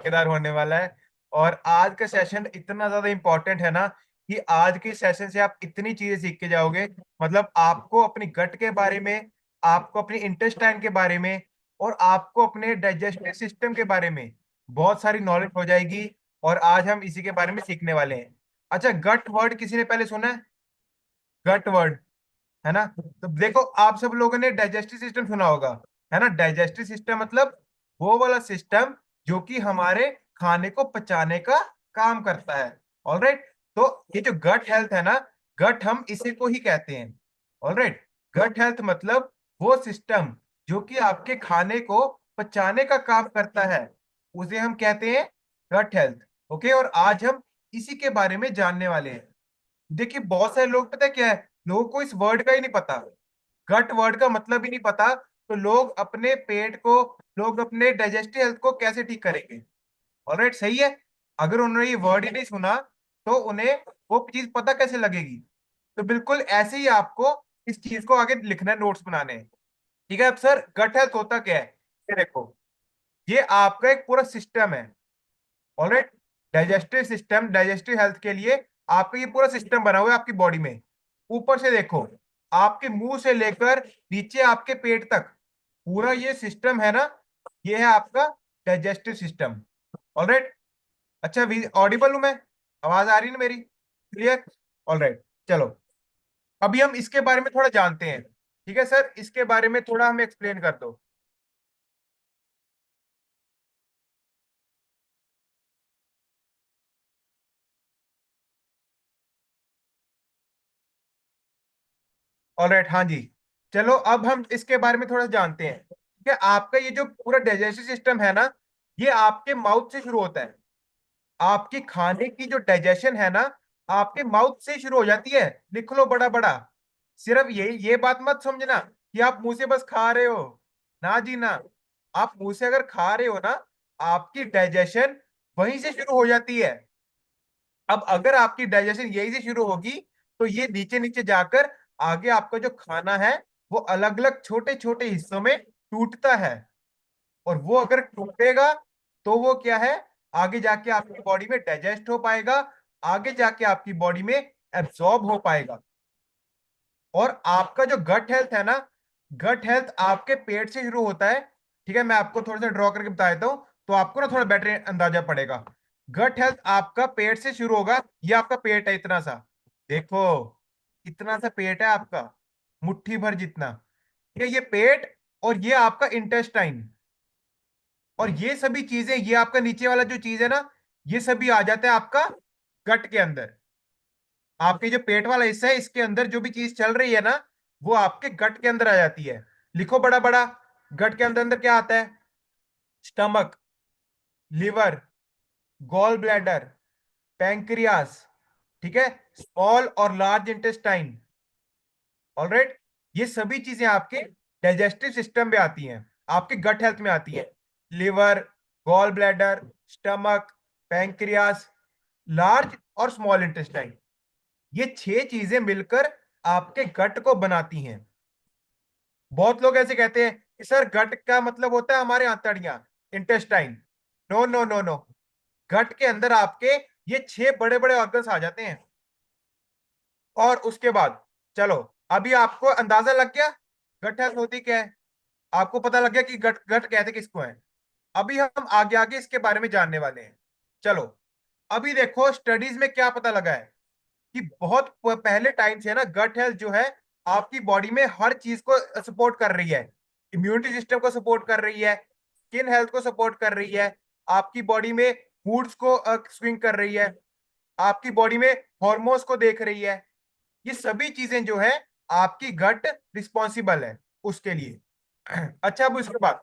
मजेदार होने वाला है। और आज का सेशन इतना ज्यादा इंपॉर्टेंट है ना कि आज के सेशन से आप इतनी चीजें सीख के जाओगे। मतलब आपको अपनी गट के बारे में, आपको अपनी इंटेस्टाइन के बारे में, और आपको अपने डाइजेस्टिव सिस्टम के बारे में बहुत सारी नॉलेज हो जाएगी। और आज हम इसी के बारे में सीखने वाले हैं। अच्छा, गट वर्ड किसी ने पहले सुना है? गट वर्ड, है ना? तो देखो, आप सब लोगों ने डाइजेस्टिव सिस्टम सुना होगा, है ना? डाइजेस्टिव सिस्टम मतलब वो वाला सिस्टम जो कि हमारे खाने को पचाने का काम करता है। ऑलराइट। तो ये जो गट हेल्थ है ना, गट हम इसी को ही कहते हैं। ऑलराइट। गट हेल्थ मतलब वो सिस्टम जो कि आपके खाने को पचाने का काम करता है, उसे हम कहते हैं गट हेल्थ। ओके, और आज हम इसी के बारे में जानने वाले हैं। देखिए, बहुत सारे लोग, पता है क्या है, लोगों को इस वर्ड का ही नहीं पता। गट वर्ड का मतलब ही नहीं पता, तो लोग अपने पेट को, लोग अपने डाइजेस्टिव हेल्थ को कैसे ठीक करेंगे? ऑलराइट, सही है। अगर उन्होंने ये वर्ड ही नहीं सुना तो उन्हें वो चीज पता कैसे लगेगी? तो बिल्कुल ऐसे ही आपको इस चीज को आगे लिखना है, नोट्स बनाने हैं। ठीक है। अब सर, गट हेल्थ होता क्या है? ये देखो, ये आपका एक पूरा सिस्टम है। Alright. Digestive system, digestive health के लिए आपका ये पूरा सिस्टम बना हुआ है आपकी बॉडी में। ऊपर से देखो, आपके मुंह से लेकर नीचे आपके पेट तक पूरा ये सिस्टम है ना, ये है आपका डाइजेस्टिव सिस्टम। ऑलराइट। अच्छा, ऑडिबल हूं मैं? आवाज आ रही है ना मेरी? क्लियर? ऑलराइट, चलो। अभी हम इसके बारे में थोड़ा जानते हैं। ठीक है सर, इसके बारे में थोड़ा हमें एक्सप्लेन कर दो। ऑलराइट, हाँ जी। चलो, अब हम इसके बारे में थोड़ा जानते हैं। ठीक है, आपका ये जो पूरा डाइजेस्टिव सिस्टम है ना, ये आपके माउथ से शुरू होता है। आपकी खाने की जो डाइजेशन है ना, आपके माउथ से शुरू हो जाती है। लिख लो बड़ा बड़ा। सिर्फ ये बात मत समझना कि आप मुंह से बस खा रहे हो। ना जी ना। आप मुंह से अगर खा रहे हो ना, आपकी डाइजेशन वहीं से शुरू हो जाती है। अब अगर आपकी डाइजेशन यही से शुरू होगी, तो ये नीचे नीचे जाकर आगे आपका जो खाना है वो अलग अलग छोटे छोटे हिस्सों में टूटता है। और वो अगर टूटेगा तो वो क्या है, आगे जाके आपकी बॉडी में डाइजेस्ट हो पाएगा, आगे जाके आपकी बॉडी में एब्सॉर्ब हो पाएगा। और आपका जो गट हेल्थ है ना, गट हेल्थ आपके पेट से शुरू होता है। ठीक है, मैं आपको थोड़ा सा ड्रॉ करके बता देता हूँ, तो आपको ना थोड़ा बेटर अंदाजा पड़ेगा। गट हेल्थ आपका पेट से शुरू होगा। ये आपका पेट है, इतना सा। देखो, इतना सा पेट है आपका, मुट्ठी भर जितना। ठीक है, ये पेट। और ये आपका इंटेस्टाइन। और ये सभी चीजें, ये आपका नीचे वाला जो चीज है ना, ये सभी आ जाता है आपका गट के अंदर। आपके जो पेट वाला हिस्सा है, इसके अंदर जो भी चीज चल रही है ना, वो आपके गट के अंदर आ जाती है। लिखो बड़ा बड़ा। गट के अंदर अंदर क्या आता है? Stomach, liver, gallbladder, pancreas. ठीक है, स्मॉल और लार्ज इंटेस्टाइन। ऑलराइट। ये सभी चीजें आपके डाइजेस्टिव सिस्टम में आती हैं, आपके गट हेल्थ में आती है। Liver, gallbladder, stomach, pancreas, large और स्मॉल इंटेस्टाइन। ये छह चीजें मिलकर आपके गट को बनाती हैं। बहुत लोग ऐसे कहते हैं कि सर, गट का मतलब होता है हमारे आंतड़ियां, intestine. No no no no. Gut के अंदर आपके ये छह बड़े बड़े ऑर्गन्स आ जाते हैं। और उसके बाद, चलो, अभी आपको अंदाजा लग गया गट हेल्थ होती क्या है। आपको पता लग गया कि गट गट कहते किसको है। अभी हम आगे आगे इसके बारे में जानने वाले हैं। चलो, अभी देखो स्टडीज में क्या पता लगा है कि बहुत पहले टाइम से ना, गट हेल्थ जो है आपकी बॉडी में हर चीज को सपोर्ट कर रही है। इम्यूनिटी सिस्टम को सपोर्ट कर रही है, स्किन हेल्थ को सपोर्ट कर रही है, आपकी बॉडी में मूड्स को स्विंग कर रही है, आपकी बॉडी में हॉर्मोन्स को देख रही है। ये सभी चीजें जो है, आपकी गट रिस्पॉन्सिबल है उसके लिए। अच्छा, अब उसके बाद,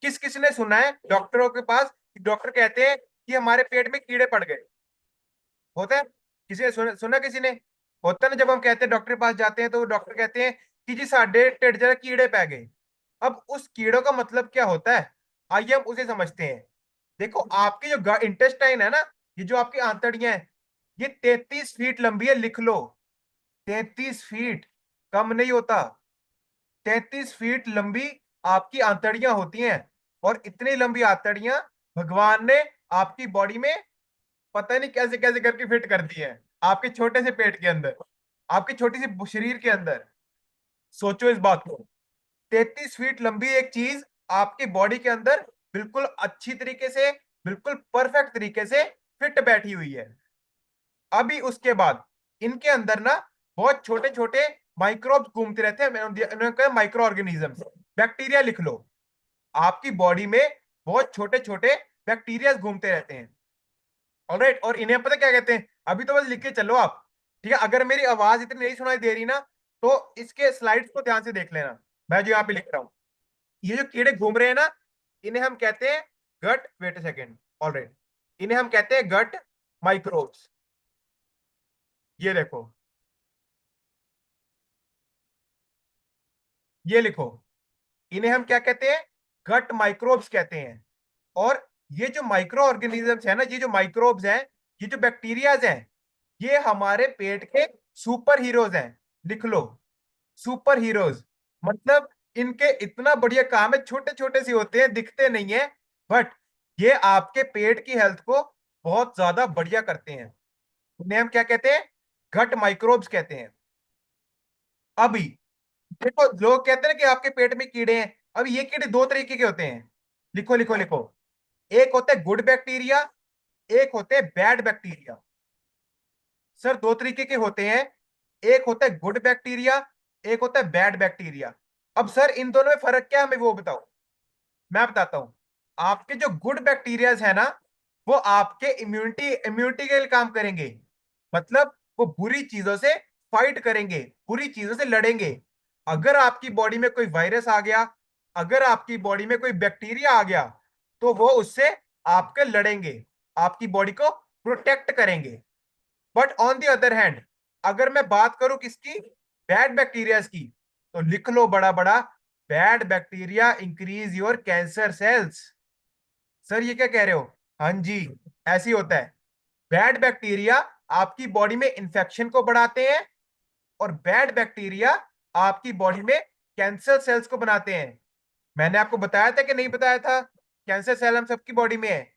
किस किस ने सुना है डॉक्टरों के पास, डॉक्टर कहते हैं कि हमारे पेट में कीड़े पड़ गए? होता है? किसी ने सुना किसी ने? होता है ना, जब हम कहते हैं डॉक्टर के पास जाते हैं तो डॉक्टर कहते हैं कि जी साडे ढिड जरा कीड़े पै गए। अब उस कीड़ों का मतलब क्या होता है, आइए हम उसे समझते हैं। देखो, आपकी जो इंटेस्टाइन है ना, ये जो आपकी आंतड़ियां हैं, ये 33 फीट लंबी है। लिख लो, 33 फीट। कम नहीं होता। 33 फीट लंबी आपकी आंतड़ियां होती हैं। और इतनी लंबी आंतड़ियां भगवान ने आपकी बॉडी में पता नहीं कैसे कैसे करके फिट कर दी है, आपके छोटे से पेट के अंदर, आपकी छोटी सी शरीर के अंदर। सोचो इस बात को, 33 फीट लंबी एक चीज आपकी बॉडी के अंदर बिल्कुल अच्छी तरीके से, बिल्कुल परफेक्ट तरीके से फिट बैठी हुई है। अभी उसके बाद इनके अंदर ना बहुत छोटे छोटे माइक्रोब्स घूमते रहते हैं, मैंने कहा माइक्रो ऑर्गेनिजम्स, बैक्टीरिया लिख लो। आपकी बॉडी में बहुत छोटे छोटे बैक्टीरिया घूमते रहते हैं। ऑलराइट, और इन्हें पता क्या कहते हैं, अभी तो बस लिख के चलो आप। ठीक है, अगर मेरी आवाज इतनी नहीं सुनाई दे रही ना, तो इसके स्लाइड्स को ध्यान से देख लेना, मैं जो यहाँ पे लिख रहा हूँ। ये जो कीड़े घूम रहे हैं ना, इन्हें हम कहते हैं गट, वेट अ सेकेंड, ऑलराइट, इन्हें हम कहते हैं गट माइक्रोब्स। ये देखो, ये लिखो, इन्हें हम क्या कहते हैं, गट माइक्रोब्स कहते हैं। और ये जो माइक्रो ऑर्गेनिजम्स है ना, ये जो माइक्रोब्स हैं, ये जो बैक्टीरियाज हैं, ये हमारे पेट के सुपर हीरोज हैं। लिख लो, सुपर हीरोज। मतलब इनके इतना बढ़िया काम है, छोटे छोटे से होते हैं, दिखते नहीं है, बट ये आपके पेट की हेल्थ को बहुत ज्यादा बढ़िया करते हैं। इन्हें हम क्या कहते हैं, गट माइक्रोब्स कहते हैं। अभी देखो, लोग कहते हैं ना कि आपके पेट में कीड़े हैं। अब ये कीड़े दो तरीके के होते हैं, लिखो लिखो लिखो। एक होते हैं गुड बैक्टीरिया, एक होते हैं बैड बैक्टीरिया। सर दो तरीके के होते हैं, एक होता है गुड बैक्टीरिया, एक होता है बैड बैक्टीरिया। अब सर इन दोनों में फर्क क्या है, हमें वो बताओ। मैं बताता हूं। आपके जो गुड बैक्टीरियाज है ना, वो आपके इम्यूनिटी इम्यूनिटी के लिए काम करेंगे। मतलब वो बुरी चीजों से फाइट करेंगे, बुरी चीजों से लड़ेंगे। अगर आपकी बॉडी में कोई वायरस आ गया, अगर आपकी बॉडी में कोई बैक्टीरिया आ गया, तो वो उससे आपके लड़ेंगे, आपकी बॉडी को प्रोटेक्ट करेंगे। But on the other hand, अगर मैं बात करूं किसकी, बैड बैक्टीरिया की, तो लिख लो बड़ा बड़ा, bad bacteria increase your cancer cells. Sir ये क्या कह रहे हो, हाँ जी, ऐसे ही होता है। बैड बैक्टीरिया आपकी बॉडी में इंफेक्शन को बढ़ाते हैं, और बैड बैक्टीरिया आपकी बॉडी में कैंसर सेल्स को बनाते हैं। मैंने आपको बताया था कि नहीं बताया था, कैंसर सेल हम सबकी बॉडी में है।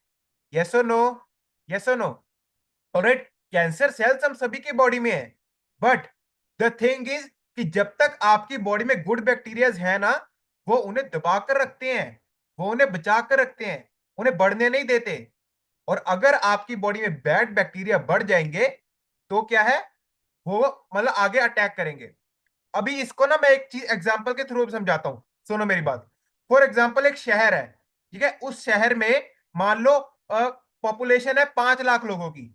यस और नो, यस और नो। ऑलराइट, कैंसर सेल्स हम सभी की बॉडी में है। बट द थिंग इज कि जब तक आपकी बॉडी में गुड बैक्टीरियाज है ना, वो उन्हें दबा कर रखते हैं, वो उन्हें बचा कर रखते हैं, उन्हें बढ़ने नहीं देते। और अगर आपकी बॉडी में बैड बैक्टीरिया बढ़ जाएंगे, तो क्या है, वो मतलब आगे अटैक करेंगे। अभी इसको ना मैं एक चीज एग्जांपल के थ्रू समझाता हूं, सुनो मेरी बात। फॉर एग्जांपल एक शहर है, ठीक है, उस शहर में मान लो पॉपुलेशन है 5 लाख लोगों की।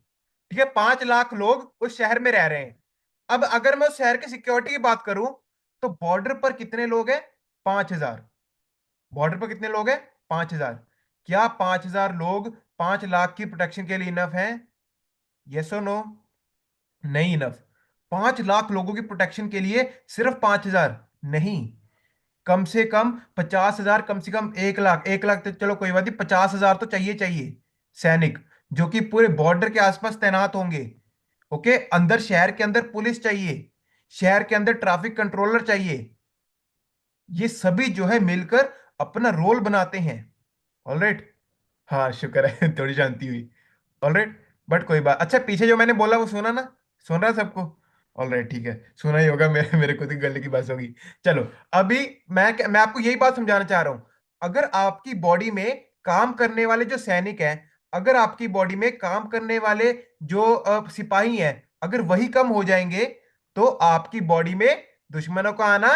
ठीक है, 5 लाख लोग उस शहर में रह रहे हैं। अब अगर मैं उस शहर की सिक्योरिटी की बात करूं, तो बॉर्डर पर कितने लोग हैं, 5,000। बॉर्डर पर कितने लोग हैं, 5,000। क्या 5,000 लोग 5 लाख की प्रोटेक्शन के लिए इनफ है, यस और नो, नहीं इनफ। 5 लाख लोगों की प्रोटेक्शन के लिए सिर्फ 5,000 नहीं, कम से कम 50,000, कम से कम 1 लाख, 1 लाख तो चलो कोई बात नहीं, 50,000 तो चाहिए चाहिए सैनिक, जो कि पूरे बॉर्डर के आसपास तैनात होंगे। ओके, अंदर शहर के अंदर पुलिस चाहिए, शहर के अंदर ट्रैफिक कंट्रोलर चाहिए। ये सभी जो है मिलकर अपना रोल बनाते हैं। ऑलराइट, हाँ शुक्र है थोड़ी शांति हुई। ऑलराइट, बट कोई बात, अच्छा पीछे जो मैंने बोला वो सुना ना, सुन रहा है सबको। ऑलराइट ठीक है, सुना ही होगा, मेरे मेरे को तो गले की बात होगी। चलो, अभी मैं आपको यही बात समझाना चाह रहा हूं। अगर आपकी बॉडी में काम करने वाले जो सैनिक हैं, अगर आपकी बॉडी में काम करने वाले जो सिपाही हैं, अगर वही कम हो जाएंगे, तो आपकी बॉडी में दुश्मनों का आना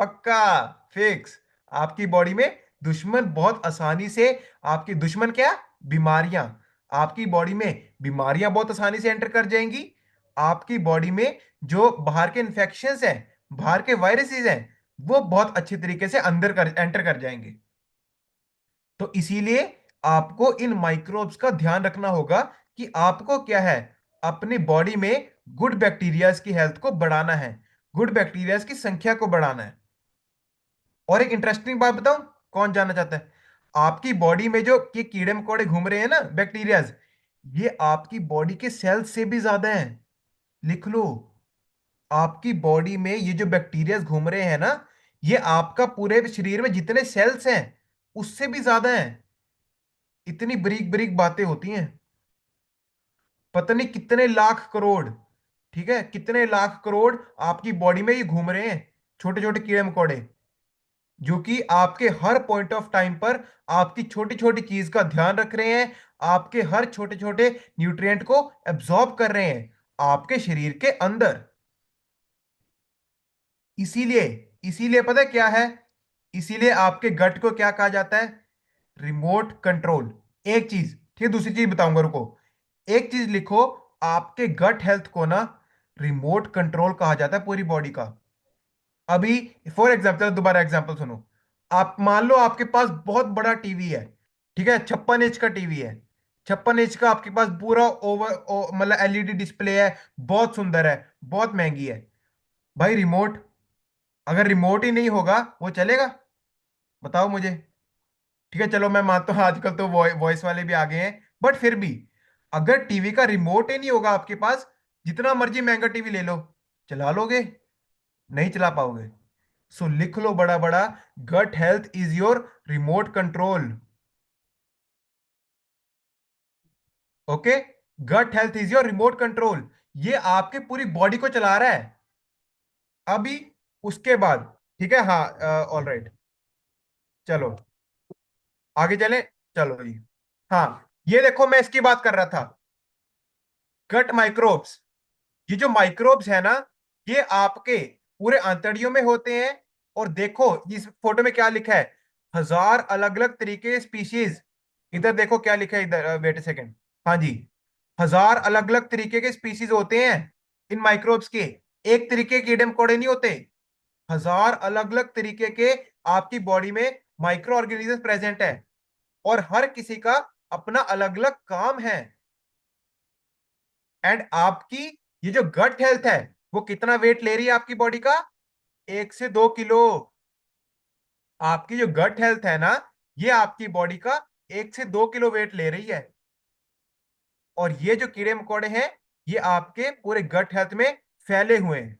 पक्का, फिक्स। आपकी बॉडी में दुश्मन बहुत आसानी से, आपकी दुश्मन क्या, बीमारियां, आपकी बॉडी में बीमारियां बहुत आसानी से एंटर कर जाएंगी। आपकी बॉडी में जो बाहर के इन्फेक्शंस हैं, बाहर के वायरसेस हैं, वो बहुत अच्छे तरीके से अंदर कर एंटर कर जाएंगे। तो इसीलिए आपको इन माइक्रोब्स का ध्यान रखना होगा कि आपको क्या है, अपनी बॉडी में गुड बैक्टीरियाज की हेल्थ को बढ़ाना है, गुड बैक्टीरियाज की संख्या को बढ़ाना है। और एक इंटरेस्टिंग बात बताऊं, कौन जानना चाहता है, आपकी बॉडी में जो ये कीड़े मकोड़े घूम रहे हैं ना, बैक्टीरियाज, ये आपकी बॉडी के सेल से भी ज्यादा हैं। लिख लो, आपकी बॉडी में ये जो बैक्टीरियाज घूम रहे हैं ना, ये आपका पूरे शरीर में जितने सेल्स हैं उससे भी ज्यादा हैं। इतनी बारीक बारीक बातें होती हैं, पता नहीं कितने लाख करोड़, ठीक है, कितने लाख करोड़ आपकी बॉडी में ये घूम रहे हैं, छोटे छोटे कीड़े मकोड़े, जो कि आपके हर पॉइंट ऑफ टाइम पर आपकी छोटी छोटी चीज का ध्यान रख रहे हैं, आपके हर छोटे छोटे न्यूट्रिएंट को एब्जॉर्ब कर रहे हैं आपके शरीर के अंदर। इसीलिए, इसीलिए पता है क्या है, इसीलिए आपके गट को क्या कहा जाता है, रिमोट कंट्रोल। एक चीज, ठीक है, दूसरी चीज बताऊंगा, रुको, एक चीज लिखो, आपके गट हेल्थ को ना रिमोट कंट्रोल कहा जाता है पूरी बॉडी का। अभी फॉर एग्जाम्पल, दोबारा एग्जाम्पल सुनो, आप मान लो आपके पास बहुत बड़ा टीवी है, ठीक है, 56 इंच का टीवी है, 56 इंच का आपके पास पूरा मतलब एलईडी डिस्प्ले है, बहुत सुंदर है, बहुत महंगी है। भाई रिमोट, अगर रिमोट ही नहीं होगा वो चलेगा? बताओ मुझे। ठीक है, चलो मैं मानता हूँ आजकल तो वॉइस वाले भी आ गए हैं, बट फिर भी अगर टीवी का रिमोट ही नहीं होगा आपके पास, जितना मर्जी महंगा टीवी ले लो, चला लोगे? नहीं चला पाओगे। सो लिख लो बड़ा बड़ा, gut health is your remote control. Okay, gut health is your remote control, ये आपके पूरी बॉडी को चला रहा है। अभी उसके बाद, ठीक है, हाँ, ऑल राइट, चलो आगे चले, चलो जी। हाँ, ये देखो मैं इसकी बात कर रहा था, गट माइक्रोब्स। ये जो माइक्रोब्स है ना, ये आपके पूरे आंतड़ियों में होते हैं। और देखो इस फोटो में क्या लिखा है, 1000 अलग अलग तरीके स्पीशीज। इधर देखो क्या लिखा है, इधर वेट ए सेकेंड। हाँ जी, 1000 अलग अलग तरीके के स्पीशीज होते हैं इन माइक्रोब्स के। एक तरीके के कीड़े मकोड़े नहीं होते, 1000 अलग अलग तरीके के आपकी बॉडी में माइक्रो ऑर्गेनिज्म प्रेजेंट है। और हर किसी का अपना अलग अलग काम है। एंड आपकी ये जो गट हेल्थ है, वो कितना वेट ले रही है आपकी बॉडी का? 1 से 2 किलो। आपकी जो गट हेल्थ है ना, ये आपकी बॉडी का 1 से 2 किलो वेट ले रही है। और ये जो कीड़े मकोड़े हैं, ये आपके पूरे गट हेल्थ में फैले हुए हैं,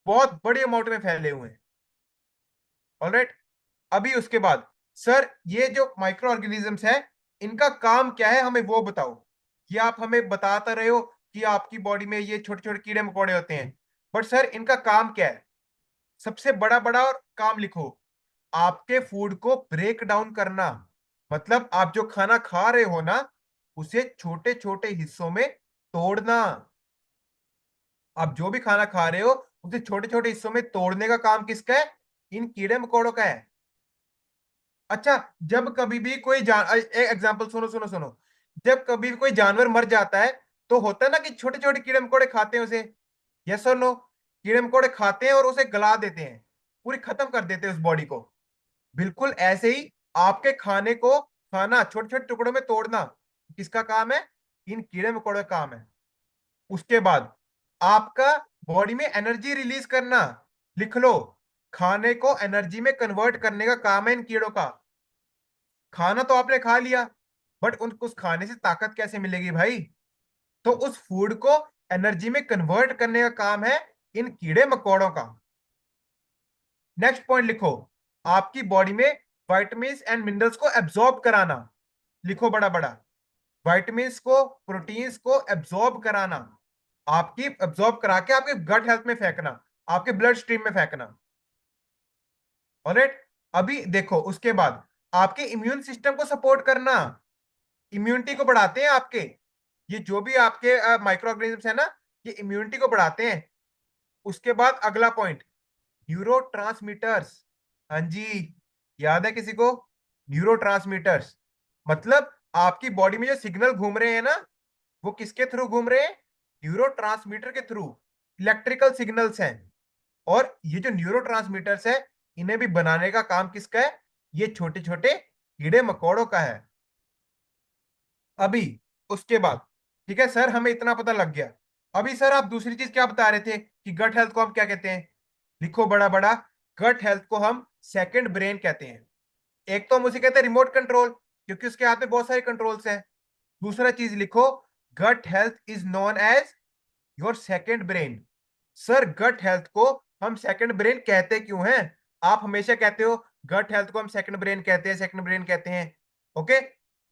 बहुत बड़े अमाउंट में फैले हुए हैं। ऑलराइट, अभी उसके बाद, सर ये जो माइक्रो ऑर्गेनिजम्स है, इनका काम क्या है हमें वो बताओ। ये आप हमें बताते रहे हो कि आपकी बॉडी में ये छोटे छोटे कीड़े मकोड़े होते हैं, बट सर इनका काम क्या है? सबसे बड़ा बड़ा और काम लिखो, आपके फूड को ब्रेक डाउन करना। मतलब आप जो खाना खा रहे हो ना, उसे छोटे छोटे हिस्सों में तोड़ना। आप जो भी खाना खा रहे हो, उसे छोटे छोटे हिस्सों में तोड़ने का काम किसका है? इन कीड़े मकोड़ों का है। अच्छा, जब कभी भी कोई एक एग्जांपल सुनो सुनो सुनो, जब कभी भी कोई जानवर मर जाता है, तो होता है ना कि छोटे छोटे कीड़े मकोड़े खाते हैं उसे। यस और नो? कीड़े मकोड़े खाते हैं और उसे गला देते हैं, पूरी खत्म कर देते हैं उस बॉडी को। बिल्कुल ऐसे ही आपके खाने को, खाना छोटे छोटे टुकड़ों में तोड़ना किसका काम है? इन कीड़े मकोड़ों का काम है। उसके बाद आपका बॉडी में एनर्जी रिलीज करना, लिख लो, खाने को एनर्जी में कन्वर्ट करने का काम है इन कीड़ों का। खाना तो आपने खा लिया, बट उस खाने से ताकत कैसे मिलेगी भाई? तो उस फूड को एनर्जी में कन्वर्ट करने का काम है इन कीड़े मकोड़ों का। नेक्स्ट पॉइंट लिखो, आपकी बॉडी में विटामिन्स एंड मिनरल्स को एब्जॉर्ब कराना। लिखो बड़ा बड़ा, विटामिन्स को, प्रोटीन्स को एब्जॉर्ब कराना, आपकी एब्जॉर्ब करा के आपके गट हेल्थ में फेंकना, आपके ब्लड स्ट्रीम में फेंकना। ऑलराइट, अभी देखो उसके बाद, आपके इम्यून सिस्टम को सपोर्ट करना, इम्यूनिटी को बढ़ाते हैं आपके, ये जो भी आपके माइक्रो ऑर्गेनिज्म है ना, ये इम्यूनिटी को बढ़ाते हैं। उसके बाद अगला पॉइंट, न्यूरो ट्रांसमीटर्स। हाँ जी, याद है किसी को? न्यूरो ट्रांसमीटर्स मतलब आपकी बॉडी में जो सिग्नल घूम रहे हैं ना, वो किसके थ्रू घूम रहे हैं? न्यूरो ट्रांसमीटर के थ्रू, इलेक्ट्रिकल सिग्नल्स हैं। और ये जो न्यूरो ट्रांसमीटर्स है, इन्हें भी बनाने का काम किसका है? ये छोटे छोटे कीड़े मकोड़ों का है। अभी उसके बाद, ठीक है सर, हमें इतना पता लग गया। अभी सर आप दूसरी चीज क्या बता रहे थे कि गट हेल्थ को हम क्या कहते हैं? लिखो बड़ा बड़ा, गट हेल्थ को हम सेकंड ब्रेन कहते हैं। एक तो हम उसे कहते हैं रिमोट कंट्रोल, क्योंकि उसके हाथ में बहुत सारे कंट्रोल्स हैं। दूसरा चीज लिखो, gut health is known as your second brain. Sir gut health को हम सेकंड ब्रेन कहते क्यों हैं? आप हमेशा कहते हो गट हेल्थ को हम सेकंड ब्रेन कहते हैं, सेकंड ब्रेन कहते हैं। ओके,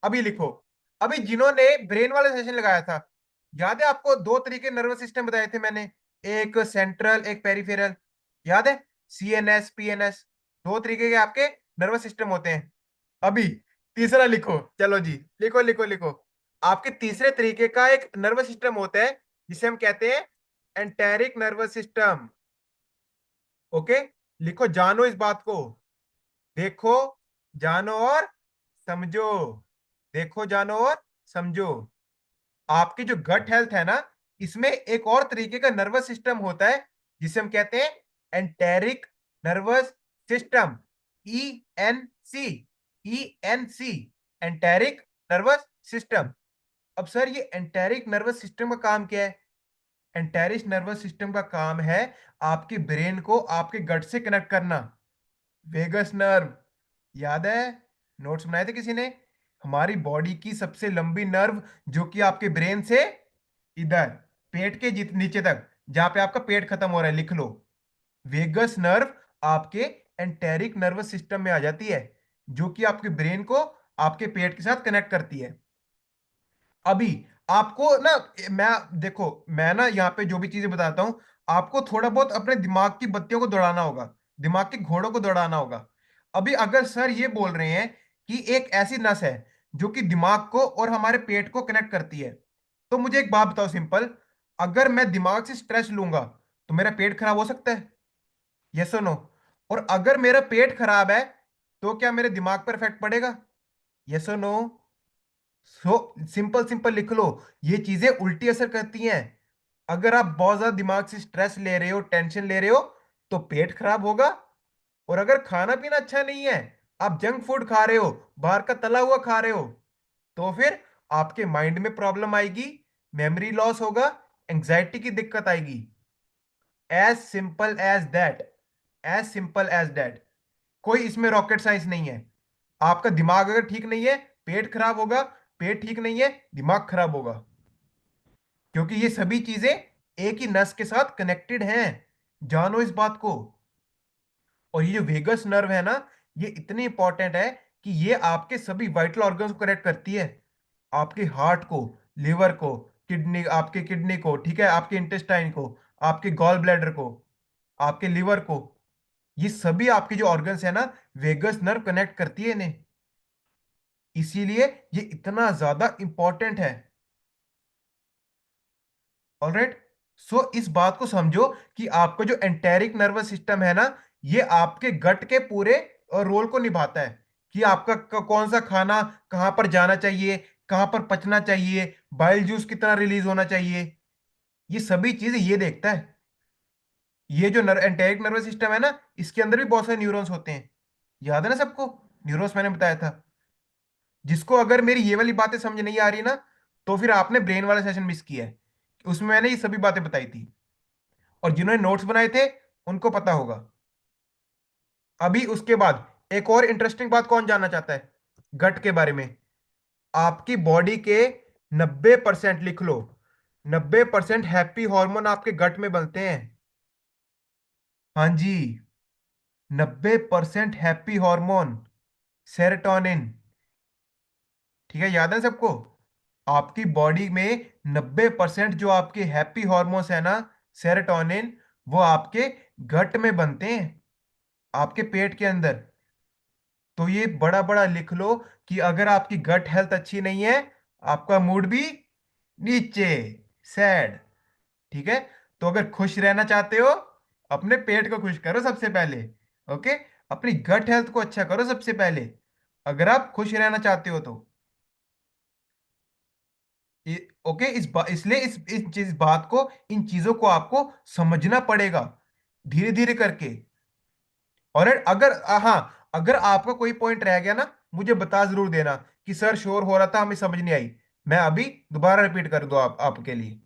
अभी लिखो। अभी जिन्होंने ब्रेन वाला सेशन लगाया था, याद है आपको दो तरीके नर्वस सिस्टम बताए थे मैंने, एक सेंट्रल एक पेरिफेरल, याद है? सीएनएस पीएनएस, दो तरीके के आपके नर्वस सिस्टम होते हैं। अभी तीसरा लिखो, चलो जी, लिखो लिखो लिखो। आपके तीसरे तरीके का एक नर्वस सिस्टम होता है जिसे हम कहते हैं एंटेरिक नर्वस सिस्टम। ओके, लिखो, जानो इस बात को, देखो, जानो और समझो, देखो जानो और समझो। आपकी जो गट हेल्थ है ना, इसमें एक और तरीके का नर्वस सिस्टम होता है जिसे हम कहते हैं enteric nervous system, E N C, E N C, enteric nervous system. अब सर ये एंटेरिक नर्वस सिस्टम का काम क्या है? एंटेरिक नर्वस सिस्टम का काम है आपकी ब्रेन को आपके गट से कनेक्ट करना। वेगस नर्व, याद है? नोट्स बनाए थे किसी ने? हमारी बॉडी की सबसे लंबी नर्व जो कि आपके ब्रेन से इधर पेट के नीचे तक, जहां पे आपका पेट खत्म हो रहा है, लिख लो। वेगस नर्व आपके एंटेरिक नर्वस सिस्टम में आ जाती है, जो कि आपके ब्रेन को आपके पेट के साथ कनेक्ट करती है। अभी आपको ना, मैं देखो, मैं ना यहाँ पे जो भी चीजें बताता हूँ, आपको थोड़ा बहुत अपने दिमाग की बत्तियों को दौड़ाना होगा, दिमाग के घोड़ों को दौड़ाना होगा। अभी अगर सर ये बोल रहे हैं कि एक ऐसी नस है जो कि दिमाग को और हमारे पेट को कनेक्ट करती है, तो मुझे एक बात बताओ सिंपल, अगर मैं दिमाग से स्ट्रेस लूंगा तो मेरा पेट खराब हो सकता है? यस और नो? और अगर मेरा पेट खराब है तो क्या मेरे दिमाग पर इफेक्ट पड़ेगा? यस और नो? सो सिंपल सिंपल लिख लो, ये चीजें उल्टी असर करती हैं। अगर आप बहुत ज्यादा दिमाग से स्ट्रेस ले रहे हो, टेंशन ले रहे हो, तो पेट खराब होगा। और अगर खाना पीना अच्छा नहीं है, आप जंक फूड खा रहे हो, बाहर का तला हुआ खा रहे हो, तो फिर आपके माइंड में प्रॉब्लम आएगी, मेमोरी लॉस होगा, एंजाइटी की दिक्कत आएगी। As simple as that, as simple as that. कोई इसमें रॉकेट साइंस नहीं है। आपका दिमाग अगर ठीक नहीं है, पेट खराब होगा, पेट ठीक नहीं है, दिमाग खराब होगा, क्योंकि ये सभी चीजें एक ही नस के साथ कनेक्टेड हैं। जानो इस बात को। और ये जो वेगस नर्व है ना, ये इतनी इंपॉर्टेंट है कि ये आपके सभी वाइटल ऑर्गन्स को कनेक्ट करती है, आपके हार्ट को, लिवर को, किडनी, आपके किडनी को, ठीक है, आपके इंटेस्टाइन को, आपके गॉल ब्लैडर को, आपके लिवर को। ये सभी आपके जो ऑर्गन्स है ना, वेगस नर्व कनेक्ट करती है इन्हें, इसीलिए ये इतना ज्यादा इंपॉर्टेंट है। ऑलराइट, सो इस बात को समझो कि आपका जो एंटेरिक नर्वस सिस्टम है ना, ये आपके गट के पूरे रोल को निभाता है कि आपका कौन सा खाना कहाँ पर जाना चाहिए, कहाँ पर पचना चाहिए, बाइल जूस कितना रिलीज होना चाहिए, ये सभी चीजें ये देखता है। ये जो एंटेरिक नर्वस सिस्टम है ना, इसके अंदर भी बहुत सारे न्यूरॉन्स होते हैं, याद है ना सबको? न्यूरॉन्स मैंने बताया था। जिसको अगर मेरी ये वाली बातें समझ नहीं आ रही ना, तो फिर आपने ब्रेन वाला सेशन मिस किया है, उसमें मैंने ये सभी बातें बताई थी, और जिन्होंने नोट्स बनाए थे उनको पता होगा। अभी उसके बाद एक और इंटरेस्टिंग बात कौन जानना चाहता है गट के बारे में? आपकी बॉडी के 90%, लिख लो, 90% हैप्पी हार्मोन आपके गट में बनते हैं। हाँ जी, 90% हैप्पी हार्मोन, सेरोटोनिन। ठीक है, याद है सबको? आपकी बॉडी में 90% जो आपके हैप्पी हार्मोन्स है ना, सेरोटोनिन, वो आपके गट में बनते हैं, आपके पेट के अंदर। तो ये बड़ा बड़ा लिख लो कि अगर आपकी गट हेल्थ अच्छी नहीं है, आपका मूड भी नीचे, सैड। ठीक है, तो अगर खुश रहना चाहते हो, अपने पेट को खुश करो सबसे पहले। ओके, अपनी गट हेल्थ को अच्छा करो सबसे पहले, अगर आप खुश रहना चाहते हो तो। ओके, इसलिए इस चीज बात को, इन चीजों को आपको समझना पड़ेगा धीरे धीरे करके। और अगर हाँ, अगर आपका कोई पॉइंट रह गया ना, मुझे बता जरूर देना कि सर शोर हो रहा था, हमें समझ नहीं आई, मैं अभी दोबारा रिपीट कर दूं आपके लिए।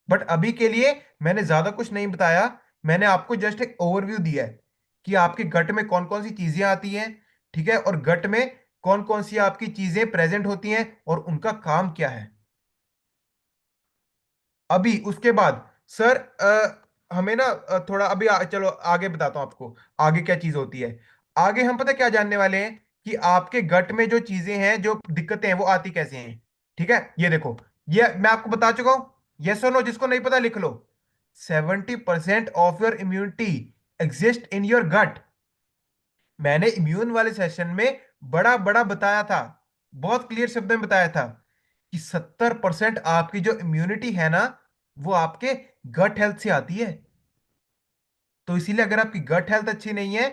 बट अभी के लिए मैंने ज्यादा कुछ नहीं बताया, मैंने आपको जस्ट एक ओवरव्यू दिया है कि आपके गट में कौन कौन सी चीजें आती हैं, ठीक है, और गट में कौन कौन सी आपकी चीजें प्रेजेंट होती हैं और उनका काम क्या है। अभी उसके बाद सर हमें ना थोड़ा अभी चलो आगे बताता हूँ आपको, आगे क्या चीज होती है। आगे हम पता क्या जानने वाले हैं कि आपके गट में जो चीजें हैं, जो दिक्कतें हैं, वो आती कैसे हैं। ठीक है, ये देखो, ये मैं आपको बता चुका हूं। यस और नो, जिसको नहीं पता लिख लो। 70% of your immunity exist in your gut. मैंने इम्यून वाले सेशन में बड़ा बड़ा बताया था, बहुत क्लियर शब्द में बताया था कि 70% आपकी जो इम्यूनिटी है ना, वो आपके गट हेल्थ से आती है। तो इसीलिए अगर आपकी गट हेल्थ अच्छी नहीं है,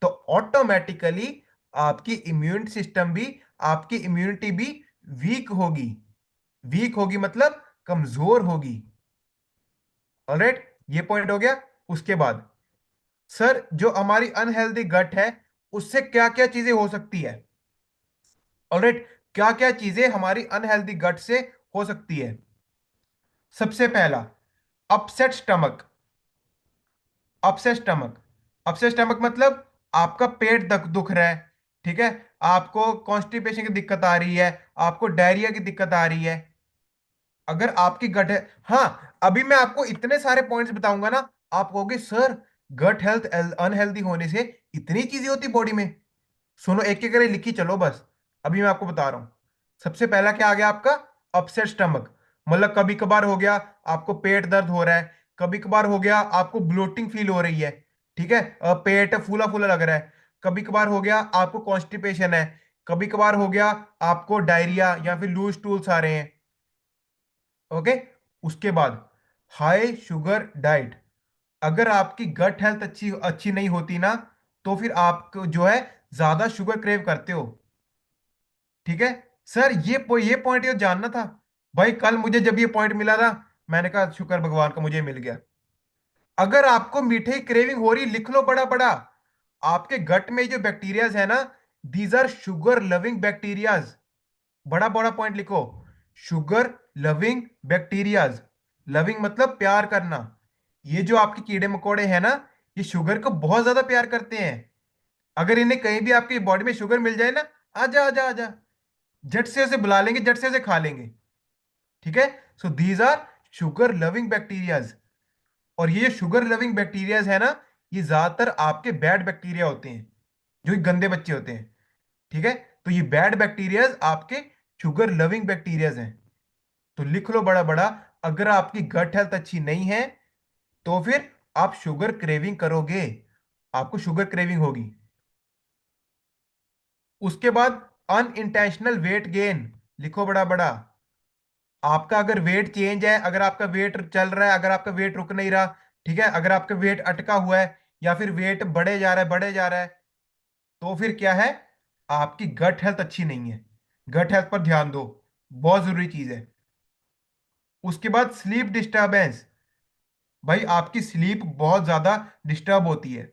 तो ऑटोमेटिकली आपकी इम्यून सिस्टम भी, आपकी इम्यूनिटी भी वीक होगी। वीक होगी मतलब कमजोर होगी। ऑलराइट, ये पॉइंट हो गया। उसके बाद, सर जो हमारी अनहेल्दी गट है, उससे क्या क्या चीजें हो सकती है। ऑलराइट, क्या क्या चीजें हमारी अनहेल्दी गट से हो सकती है। सबसे पहला, upset stomach. Upset stomach, upset stomach मतलब आपका पेट दुख रहा है। ठीक है, आपको कॉन्स्टिपेशन की दिक्कत आ रही है, आपको डायरिया की दिक्कत आ रही है। अगर आपकी गट है, हाँ, अभी मैं आपको इतने सारे पॉइंट्स बताऊंगा ना, आप कहोगे सर गट हेल्थ अनहेल्दी होने से इतनी चीजें होती बॉडी में। सुनो, एक एक करके लिखी चलो बस। अभी मैं आपको बता रहा हूं। सबसे पहला क्या आ गया आपका, अपसेट स्टमक। मतलब कभी कभार हो गया आपको पेट दर्द हो रहा है, कभी कभार हो गया आपको ब्लोटिंग फील हो रही है। ठीक है, पेट फूला फूला लग रहा है। कभी कभार हो गया आपको कॉन्स्टिपेशन है। कभी कभार हो गया आपको डायरिया या फिर लूज टूल्स आ रहे हैं। ओके। उसके बाद, हाई शुगर डाइट। अगर आपकी गट हेल्थ अच्छी अच्छी नहीं होती ना, तो फिर आप जो है ज्यादा शुगर क्रेव करते हो। ठीक है, सर ये पॉइंट ये जानना था। भाई कल मुझे जब ये पॉइंट मिला था, मैंने कहा शुक्र भगवान का मुझे मिल गया। अगर आपको मीठे की क्रेविंग हो रही, लिख लो बड़ा बड़ा। आपके गट में जो बैक्टीरियाज है ना, these are sugar loving bacterias. बड़ा बड़ा पॉइंट लिखो, शुगर लविंग बैक्टीरियाज। लविंग मतलब प्यार करना। ये जो आपके कीड़े मकोड़े हैं ना, ये शुगर को बहुत ज्यादा प्यार करते हैं। अगर इन्हें कहीं भी आपकी बॉडी में शुगर मिल जाए ना, आजा आजा आजा, झट से उसे बुला लेंगे, झट से उसे खा लेंगे। ठीक है, so these are sugar loving bacterias. और ये शुगर लविंग बैक्टीरियाज है ना, ये ज्यादातर आपके बैड बैक्टीरिया होते हैं, जो कि गंदे बच्चे होते हैं। ठीक है, तो ये बैड बैक्टीरियाज आपके शुगर लविंग बैक्टीरियाज हैं। तो लिख लो बड़ा बड़ा, अगर आपकी गट हेल्थ अच्छी नहीं है, तो फिर आप शुगर क्रेविंग करोगे, आपको शुगर क्रेविंग होगी। उसके बाद, अनइंटेंशनल वेट गेन। लिखो बड़ा बड़ा, आपका अगर वेट चेंज है, अगर आपका वेट चल रहा है, अगर आपका वेट रुक नहीं रहा, ठीक है, अगर आपका वेट अटका हुआ है, या फिर वेट बढ़े जा रहा है, बढ़े जा रहा है, तो फिर क्या है, आपकी गट हेल्थ अच्छी नहीं है। गट हेल्थ पर ध्यान दो, बहुत जरूरी चीज है। उसके बाद, स्लीप डिस्टरबेंस। भाई आपकी स्लीप बहुत ज्यादा डिस्टर्ब होती है।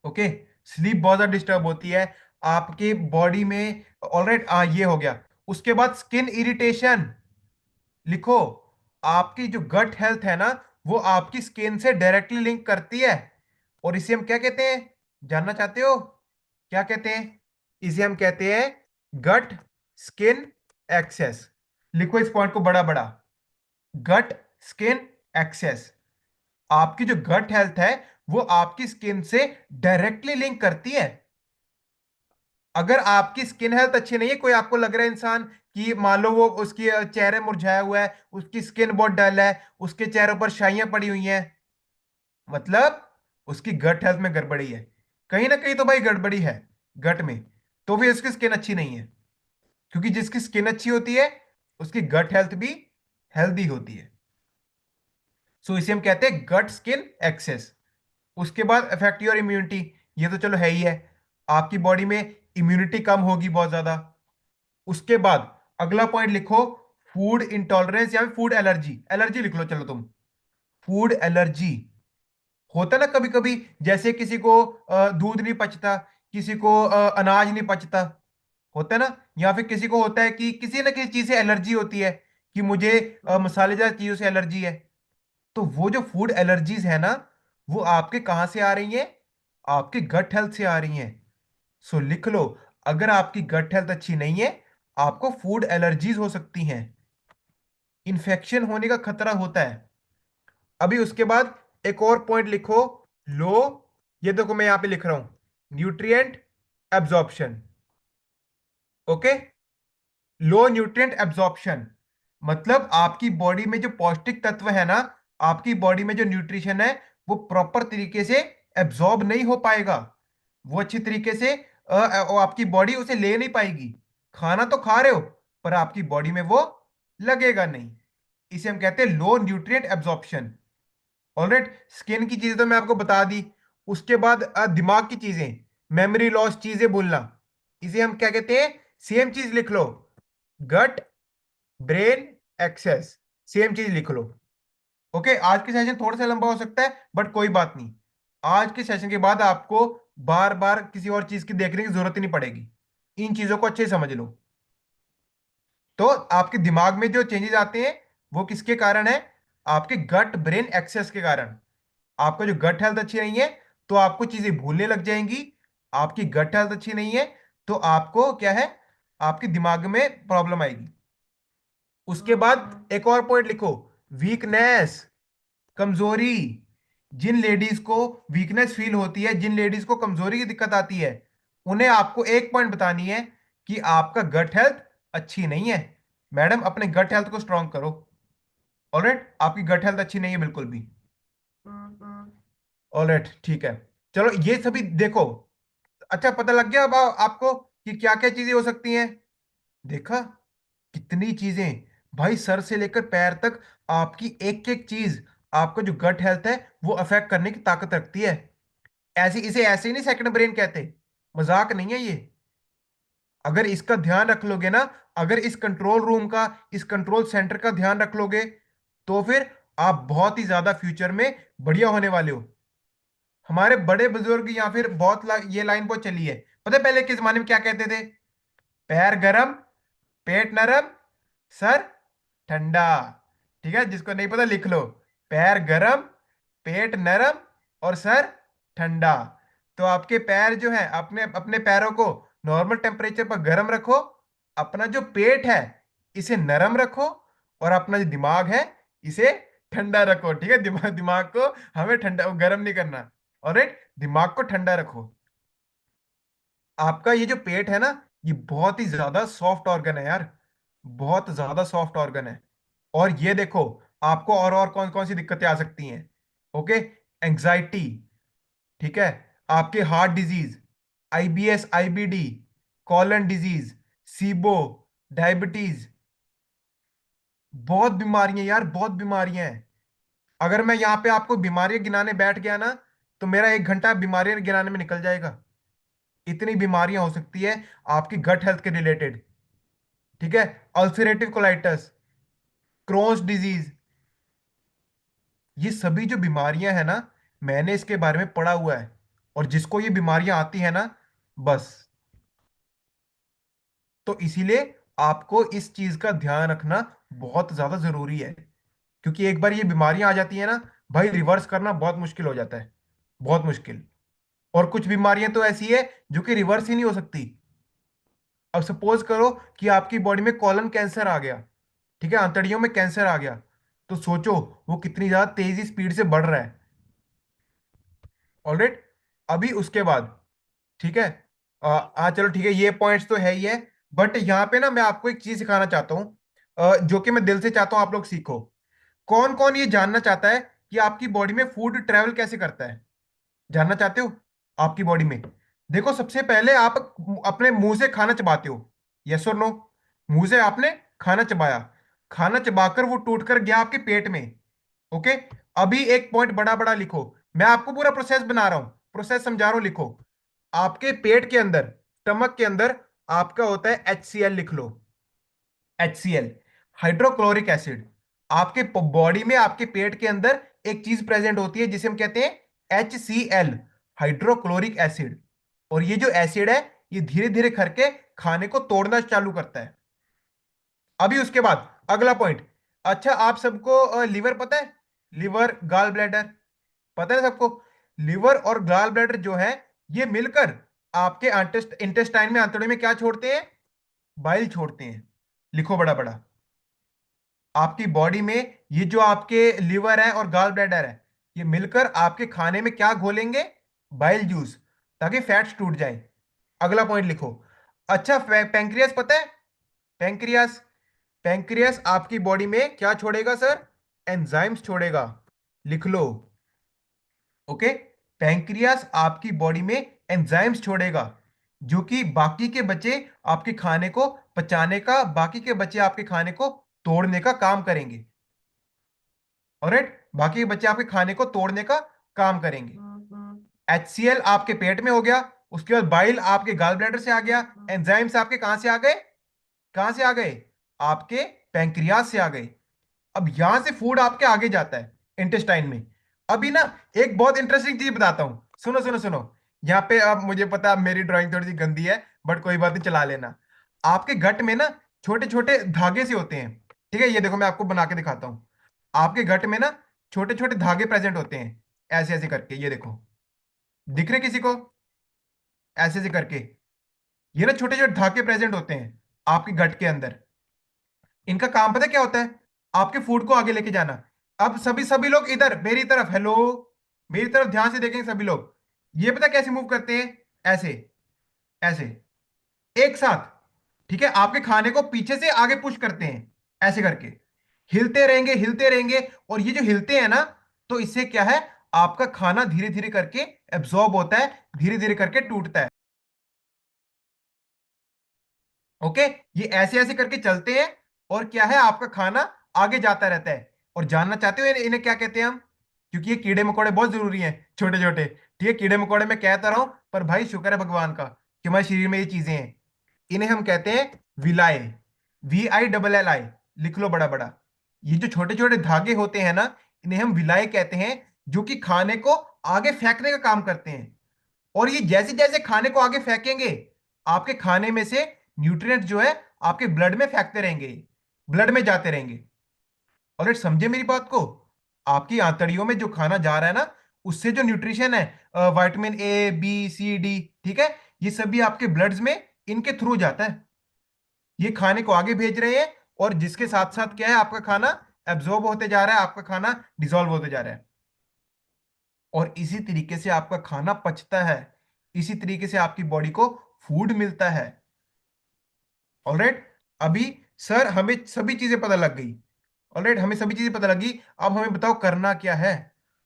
ओके, स्लीप बहुत ज्यादा डिस्टर्ब होती है आपकी बॉडी में। ऑलराइट, ये हो गया। उसके बाद, स्किन इरिटेशन। लिखो, आपकी जो गट हेल्थ है ना, वो आपकी स्किन से डायरेक्टली लिंक करती है। और इसे हम क्या कहते हैं, जानना चाहते हो, क्या कहते हैं। इसे हम कहते हैं गट स्किन एक्सेस। लिखो इस पॉइंट को बड़ा बड़ा, गट स्किन एक्सेस। आपकी जो गट हेल्थ है, वो आपकी स्किन से डायरेक्टली लिंक करती है। अगर आपकी स्किन हेल्थ अच्छी नहीं है, कोई आपको लग रहा है इंसान कि मान लो वो उसकी चेहरे मुरझाया हुआ है, उसकी स्किन बहुत डल है, उसके चेहरे पर शाइयां पड़ी हुई हैं, मतलब उसकी गट हेल्थ में गड़बड़ी है। कहीं ना कहीं तो भाई गड़बड़ी है गट में, तो भी उसकी स्किन अच्छी नहीं है। क्योंकि जिसकी स्किन अच्छी होती है, उसकी गट हेल्थ भी हेल्दी होती है। सो इसे हम कहते हैं गट स्किन एक्सेस। उसके बाद, अफेक्ट योर इम्यूनिटी। ये तो चलो है ही है, आपकी बॉडी में इम्यूनिटी कम होगी बहुत ज्यादा। उसके बाद अगला पॉइंट लिखो, फूड इंटॉलरेंस या फूड एलर्जी। एलर्जी लिख लो चलो तुम, फूड एलर्जी। होता ना कभी कभी, जैसे किसी को दूध नहीं पचता, किसी को अनाज नहीं पचता, होता है ना। या फिर किसी को होता है कि किसी ना किसी चीज से एलर्जी होती है, कि मुझे मसालेदार चीजों से एलर्जी है। तो वो जो फूड एलर्जीज है ना, वो आपके कहाँ से आ रही हैं, आपकी गट हेल्थ से आ रही हैं। सो लिख लो, अगर आपकी गट हेल्थ अच्छी नहीं है, आपको फूड एलर्जीज हो सकती हैं, इन्फेक्शन होने का खतरा होता है। अभी उसके बाद एक और पॉइंट लिखो, लो, ये देखो मैं यहां पे लिख रहा हूं, nutrient absorption. Okay, low nutrient absorption मतलब आपकी बॉडी में जो पौष्टिक तत्व है ना, आपकी बॉडी में जो न्यूट्रिशन है वो प्रॉपर तरीके से एब्जॉर्ब नहीं हो पाएगा। वो अच्छी तरीके से वो आपकी बॉडी उसे ले नहीं पाएगी। खाना तो खा रहे हो पर आपकी बॉडी में वो लगेगा नहीं। इसे हम कहते हैं low nutrient absorption. Alright, skin की चीजें तो मैं आपको बता दी। उसके बाद दिमाग की चीजें, मेमोरी लॉस, चीजें भूलना, इसे हम क्या कहते हैं? सेम चीज लिख लो, गट ब्रेन एक्सेस, सेम चीज लिख लो। ओके, आज के सेशन थोड़ा सा लंबा हो सकता है बट कोई बात नहीं। आज के सेशन के बाद आपको बार बार किसी और चीज की देखने की जरूरत ही नहीं पड़ेगी। इन चीजों को अच्छे से समझ लो। तो आपके दिमाग में जो चेंजेस आते हैं वो किसके कारण है? आपके गट ब्रेन एक्सेस के कारण। आपका जो गट हेल्थ अच्छी नहीं है तो आपको चीजें भूलने लग जाएंगी। आपकी गट हेल्थ अच्छी नहीं है तो आपको क्या है? आपके दिमाग में प्रॉब्लम आएगी। उसके बाद एक और पॉइंट लिखो, वीकनेस, कमजोरी। जिन लेडीज को वीकनेस फील होती है, जिन लेडीज को कमजोरी की दिक्कत आती है, उन्हें आपको एक पॉइंट बतानी है कि आपका गट हेल्थ अच्छी नहीं है। मैडम अपने गट हेल्थ को स्ट्रांग करो। ऑलराइट, आपकी गट हेल्थ अच्छी नहीं है बिल्कुल भी। ऑलराइट, ठीक है। चलो ये सभी देखो। अच्छा, पता लग गया अब आपको कि क्या क्या चीजें हो सकती हैं? देखा कितनी चीजें, भाई सर से लेकर पैर तक आपकी एक एक चीज, आपका जो गट हेल्थ है वो अफेक्ट करने की ताकत रखती है। ऐसे इसे ऐसे ही नहीं सेकंड ब्रेन कहते, मजाक नहीं है ये। अगर इसका ध्यान रख लोगे ना, अगर इस कंट्रोल रूम का, इस कंट्रोल सेंटर का ध्यान रख लोगे, तो फिर आप बहुत ही ज्यादा फ्यूचर में बढ़िया होने वाले हो। हमारे बड़े बुजुर्ग या फिर बहुत ये लाइन बहुत चली है। पता है पहले के जमाने में क्या कहते थे? पैर गरम, पेट नरम, सर ठंडा। ठीक है, जिसको नहीं पता लिख लो, पैर गरम, पेट नरम और सर ठंडा। तो आपके पैर जो है, अपने अपने पैरों को नॉर्मल टेम्परेचर पर गर्म रखो। अपना जो पेट है इसे नरम रखो, और अपना जो दिमाग है इसे ठंडा रखो। ठीक है, दिमाग दिमाग को हमें ठंडा गर्म नहीं करना। और दिमाग को ठंडा रखो। आपका ये जो पेट है ना, ये बहुत ही ज्यादा सॉफ्ट ऑर्गन है यार, बहुत ज्यादा सॉफ्ट ऑर्गन है। और ये देखो, आपको और कौन कौन सी दिक्कतें आ सकती हैं? ओके, एंजाइटी, ठीक है, आपके heart disease, IBS, IBD, colon disease, SIBO, diabetes, बहुत बीमारियां यार, बहुत बीमारियां हैं। अगर मैं यहाँ पे आपको बीमारियां गिनाने बैठ गया ना, तो मेरा 1 घंटा बीमारियां गिनाने में निकल जाएगा। इतनी बीमारियां हो सकती है आपकी गट हेल्थ के रिलेटेड। ठीक है, अल्सरेटिव कोलाइटिस, क्रोन्स डिजीज, ये सभी जो बीमारियां हैं ना, मैंने इसके बारे में पढ़ा हुआ है। और जिसको ये बीमारियां आती है ना, बस, तो इसीलिए आपको इस चीज का ध्यान रखना बहुत ज्यादा जरूरी है। क्योंकि एक बार ये बीमारियां आ जाती है ना, भाई रिवर्स करना बहुत मुश्किल हो जाता है, बहुत मुश्किल। और कुछ बीमारियां तो ऐसी है जो कि रिवर्स ही नहीं हो सकती। अब सपोज करो कि आपकी बॉडी में कॉलन कैंसर आ गया, ठीक है, आंतड़ियों में कैंसर आ गया, तो सोचो वो कितनी ज्यादा तेजी स्पीड से बढ़ रहा है। ऑलराइट, अभी उसके बाद, ठीक है, हाँ चलो ठीक है, ये पॉइंट्स तो है ही है। बट यहाँ पे ना मैं आपको एक चीज सिखाना चाहता हूँ, जो कि मैं दिल से चाहता हूँ आप लोग सीखो। कौन कौन ये जानना चाहता है कि आपकी बॉडी में फूड ट्रेवल कैसे करता है? जानना चाहते हो आपकी बॉडी में? देखो, सबसे पहले आप अपने मुंह से खाना चबाते हो, यस और नो? मुंह से आपने खाना चबाया, खाना चबाकर वो टूट कर गया आपके पेट में। ओके, अभी एक पॉइंट बड़ा बड़ा लिखो, मैं आपको पूरा प्रोसेस बना रहा हूं, प्रोसेस समझा रहा हूं, लिखो। आपके पेट के अंदर, स्टमक के अंदर आपका होता है HCl, लिख लो, HCl, हाइड्रोक्लोरिक एसिड। आपके बॉडी में, आपके पेट के अंदर एक चीज प्रेजेंट होती है जिसे हम कहते हैं HCl, हाइड्रोक्लोरिक एसिड। और ये जो एसिड है, ये धीरे धीरे करके खाने को तोड़ना चालू करता है। अभी उसके बाद अगला पॉइंट, अच्छा आप सबको लिवर पता है? लिवर, गाल ब्लैडर, पता है सबको? लिवर और गाल ब्लैडर जो है, ये मिलकर आपके इंटेस्टाइन में, आंतड़ियों में क्या छोड़ते हैं? बाइल छोड़ते हैं। लिखो बड़ा बड़ा, आपकी बॉडी में ये जो आपके लिवर है और गॉल ब्लैडर है, ये मिलकर आपके खाने में क्या घोलेंगे? बाइल जूस, ताकि फैट्स टूट जाए। अगला पॉइंट लिखो। अच्छा, पैंक्रियास पता है? पैंक्रियास, पैंक्रियास आपकी बॉडी में क्या छोड़ेगा सर? एंजाइम्स छोड़ेगा। लिख लो। ओके। पैंक्रियास आपकी बॉडी में एंजाइम्स छोड़ेगा, जो कि बाकी के बच्चे आपके खाने को पचाने का, बाकी के बच्चे आपके खाने को तोड़ने का काम करेंगे। ऑलराइट, बाकी के बच्चे आपके खाने को तोड़ने का काम करेंगे। HCl आपके पेट में हो गया, उसके बाद बाइल आपके गाल ब्लैडर से आ गया, एंजाइम्स आपके कहां से आ गए? कहां से आ गए? आपके पैंक्रियास से आ गए। अब यहां से फूड आपके आगे जाता है इंटेस्टाइन में। अभी ना एक बहुत इंटरेस्टिंग चीज बताता हूं, सुनो सुनो सुनो। यहाँ पे अब मुझे पता है मेरी ड्राइंग थोड़ी सी गंदी है, बट कोई बात नहीं, चला लेना। आपके गट में ना छोटे छोटे धागे से होते हैं। ठीक है, ये देखो मैं आपको बना के दिखाता हूँ। आपके गट में ना छोटे छोटे धागे प्रेजेंट होते हैं, ऐसे ऐसे करके, ये देखो। दिख रहे किसी को? ऐसे ऐसे करके ये ना छोटे छोटे धागे प्रेजेंट होते हैं आपके गट के अंदर। इनका काम पता है क्या होता है? आपके फूड को आगे लेके जाना। अब सभी सभी लोग इधर मेरी तरफ, हेलो, मेरी तरफ ध्यान से देखेंगे सभी लोग। ये पता कैसे मूव करते हैं? ऐसे, ऐसे, एक साथ। ठीक है, आपके खाने को पीछे से आगे पुश करते हैं, ऐसे करके हिलते रहेंगे, हिलते रहेंगे। और ये जो हिलते हैं ना, तो इससे क्या है, आपका खाना धीरे धीरे करके एब्जॉर्ब होता है, धीरे धीरे करके टूटता है। ओके, ये ऐसे ऐसे करके चलते हैं, और क्या है, आपका खाना आगे जाता रहता है। और जानना चाहते हो इन्हें क्या कहते हैं हम? क्योंकि ये कीड़े मकोड़े बहुत जरूरी हैं, छोटे छोटे। ठीक है, कीड़े मकोड़े मैं कहता रहा हूं, पर भाई शुक्र है भगवान का कि हमारे शरीर में ये चीजें हैं। इन्हें हम कहते हैं विलाय, VILLI। लिख लो बड़ा बड़ा। ये जो छोटे छोटे धागे होते हैं ना, इन्हें हम विलाय कहते हैं, जो कि खाने को आगे फेंकने का काम करते हैं। और ये जैसे जैसे खाने को आगे फेंकेंगे, आपके खाने में से न्यूट्रिएंट जो है आपके ब्लड में फेंकते रहेंगे, ब्लड में जाते रहेंगे। और समझे मेरी बात को? आपकी आंतड़ियों में जो खाना जा रहा है ना, उससे जो न्यूट्रिशन है, vitamin A B C D, ठीक है, ये सभी आपके ब्लड्स में इनके थ्रू जाता है। ये खाने को आगे भेज रहे हैं, और जिसके साथ साथ क्या है, आपका खाना एब्जॉर्ब होते जा रहा है, आपका खाना डिसॉल्व होते जा रहा है। और इसी तरीके से आपका खाना पचता है, इसी तरीके से आपकी बॉडी को फूड मिलता है। ऑलराइट, अभी सर हमें सभी चीजें पता लग गई। ऑलराइट, हमें सभी चीजें पता लगी। अब हमें बताओ करना क्या है।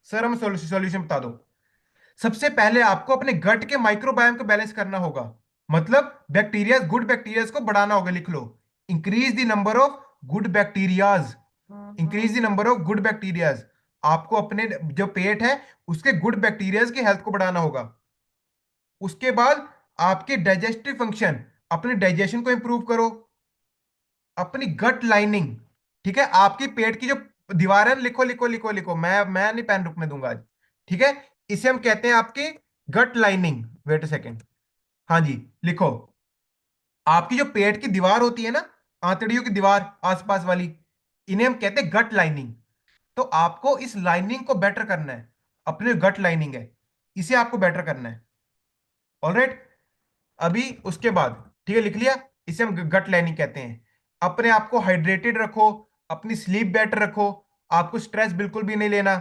सर हमें सॉल्यूशन बता दो। सबसे पहले आपको अपने गट के माइक्रोबायोम को बैलेंस करना होगा। मतलब बैक्टीरिया, गुड बैक्टीरियाज को बढ़ाना होगा। लिख लो, increase the number of good bacterias. Increase the number of good bacterias. आपको अपने जो पेट है उसके गुड बैक्टीरियाज की हेल्थ को बढ़ाना होगा। उसके बाद आपके डाइजेस्टिव फंक्शन, अपने डाइजेशन को इंप्रूव करो। अपनी गट लाइनिंग, ठीक है, आपकी पेट की जो दीवार है, लिखो लिखो लिखो लिखो, मैं नहीं पेन रुकने दूंगा आज। ठीक है, इसे हम कहते हैं आपकी gut lining. Wait a second. हाँ जी, लिखो। आपकी जो पेट की दीवार होती है ना, आंतड़ियों की दीवार आसपास वाली, इन्हें हम कहते हैं गट लाइनिंग। तो आपको इस लाइनिंग को बेटर करना है। अपने गट लाइनिंग है, इसे आपको बेटर करना है। ऑलराइट, अभी उसके बाद, ठीक है, लिख लिया। इसे हम गट लाइनिंग कहते हैं। अपने आप को हाइड्रेटेड रखो, अपनी स्लीप बेटर रखो, आपको स्ट्रेस बिल्कुल भी नहीं लेना।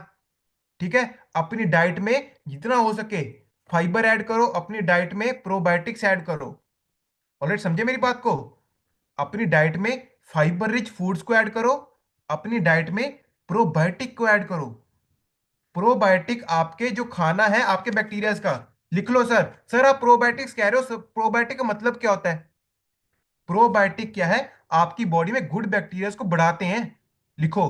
ठीक है, अपनी डाइट में जितना हो सके फाइबर ऐड करो, अपनी डाइट में प्रोबायोटिक्स ऐड करो। ऑलराइट, समझे मेरी बात को? अपनी डाइट में फाइबर रिच फूड्स को ऐड करो, अपनी डाइट में प्रोबायोटिक को ऐड करो। प्रोबायोटिक आपके जो खाना है आपके बैक्टीरियाज का। लिख लो सर। सर आप प्रोबायोटिक्स कह रहे हो, प्रोबायोटिक का मतलब क्या होता है? प्रोबायोटिक क्या है? आपकी बॉडी में गुड बैक्टीरियाज को बढ़ाते हैं। लिखो,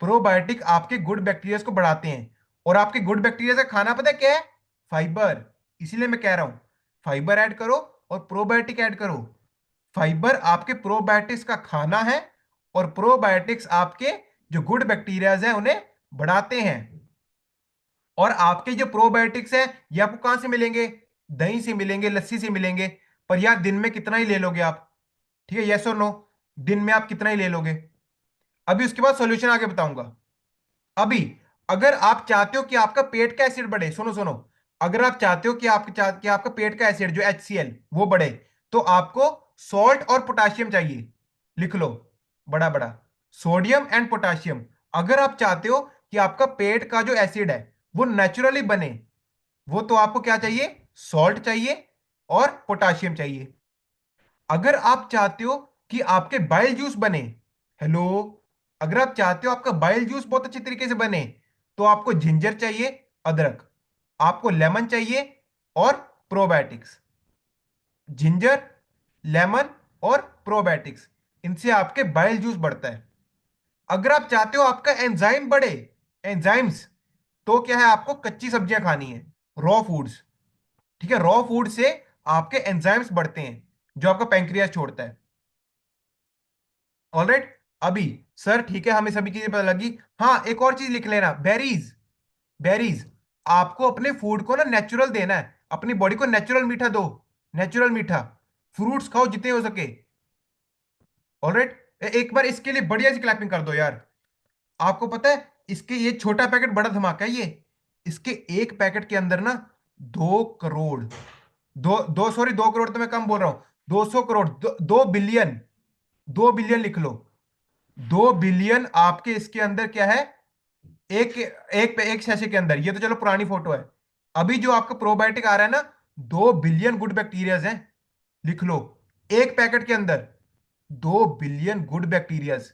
प्रोबायोटिक आपके गुड बैक्टीरियाज को बढ़ाते हैं। और आपके गुड बैक्टीरिया का खाना पता है क्या है? फाइबर। इसीलिए मैं कह रहा हूं, फाइबर ऐड करो और प्रोबायोटिक ऐड करो। फाइबर आपके प्रोबायोटिक्स का खाना है, और प्रोबायोटिक्स आपके जो गुड बैक्टीरियाज हैं उन्हें बढ़ाते हैं। और आपके जो प्रोबायोटिक्स हैं ये आपको कहां से मिलेंगे? दही से मिलेंगे, लस्सी से मिलेंगे। पर यार दिन में कितना ही ले लोगे आप? ठीक है, यस और नो? दिन में आप कितना ही ले लोगे? अभी उसके बाद सॉल्यूशन आगे बताऊंगा। अभी अगर आप चाहते हो कि आपका पेट का एसिड बढ़े, सुनो सुनो, अगर आप चाहते हो कि आपका पेट का एसिड जो HCl वो बढ़े, तो आपको सॉल्ट और पोटाशियम चाहिए। लिख लो बड़ा बड़ा, सोडियम एंड पोटाशियम। अगर आप चाहते हो कि आपका पेट का जो एसिड है वो नेचुरली बने, वो तो आपको क्या चाहिए? सॉल्ट चाहिए, और पोटाशियम चाहिए। अगर आप चाहते हो कि आपके बाइल जूस बने, हेलो, अगर आप चाहते हो आपका बाइल जूस बहुत अच्छी तरीके से बने, तो आपको जिंजर चाहिए, अदरक, आपको लेमन चाहिए, और प्रोबायोटिक्स। जिंजर, लेमन और प्रोबायोटिक्स, इनसे आपके बाइल जूस बढ़ता है। अगर आप चाहते हो आपका एंजाइम बढ़े, एंजाइम्स, तो क्या है, आपको कच्ची सब्जियां खानी है, रॉ फूड्स। ठीक है, रॉ फूड से आपके एंजाइम्स बढ़ते हैं, जो आपका पैंक्रियास छोड़ता है। ऑलराइट। अभी सर ठीक है, हमें सभी चीजें पता लगी। हाँ, एक और चीज लिख लेना, बेरीज। बेरीज, आपको अपने फूड को ना नेचुरल देना है, अपनी बॉडी को नेचुरल मीठा दो, नेचुरल मीठा। फ्रूट्स खाओ जितने हो सके। ऑलराइट, एक बार इसके लिए बढ़िया सी क्लैपिंग कर दो यार। आपको पता है, इसके ये छोटा पैकेट बड़ा धमाका है ये। इसके एक पैकेट के अंदर ना 2 करोड़, दो दो सॉरी 2 करोड़ तो मैं कम बोल रहा हूं, 200 करोड़, 2 बिलियन, 2 बिलियन लिख लो। 2 बिलियन आपके इसके अंदर क्या है, एक एक एक शैशे के अंदर। ये तो चलो पुरानी फोटो है। अभी जो आपका प्रोबायोटिक आ रहा है ना, 2 बिलियन गुड बैक्टीरियाज हैं, लिख लो, एक पैकेट के अंदर 2 बिलियन गुड बैक्टीरियाज।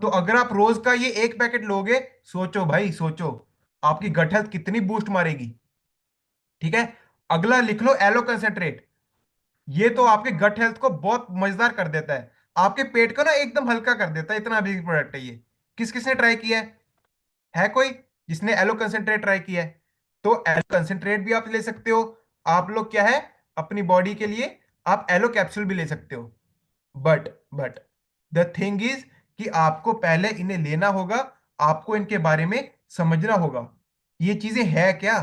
तो अगर आप रोज का ये एक पैकेट लोगे, सोचो भाई सोचो, आपकी गट हेल्थ कितनी बूस्ट मारेगी। ठीक है। अगला लिख लो, एलो कंसेंट्रेट। ये तो आपके गट हेल्थ को बहुत मजेदार कर देता है, आपके पेट को ना एकदम हल्का कर देता है, इतना बिग प्रोडक्ट है ये। किस किसने ट्राई किया है कोई जिसने एलो कंसेंट्रेट ट्राई किया है? तो एलो कंसेंट्रेट भी आप ले सकते हो। आप लोग क्या है, अपनी बॉडी के लिए आप एलो कैप्सूल भी ले सकते हो। बट द थिंग इज कि आपको पहले इन्हें लेना होगा, आपको इनके बारे में समझना होगा, ये चीजें है क्या।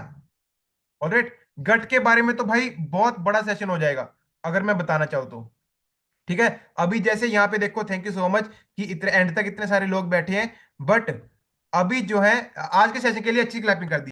ऑलराइट। गट के बारे में तो भाई बहुत बड़ा सेशन हो जाएगा, अगर मैं बताना चाहूँ तो। ठीक है। अभी जैसे यहाँ पे देखो, थैंक यू सो मच कि इतने एंड तक इतने सारे लोग बैठे हैं। बट अभी जो है, आज के सेशन के लिए अच्छी क्लैपिंग कर दी।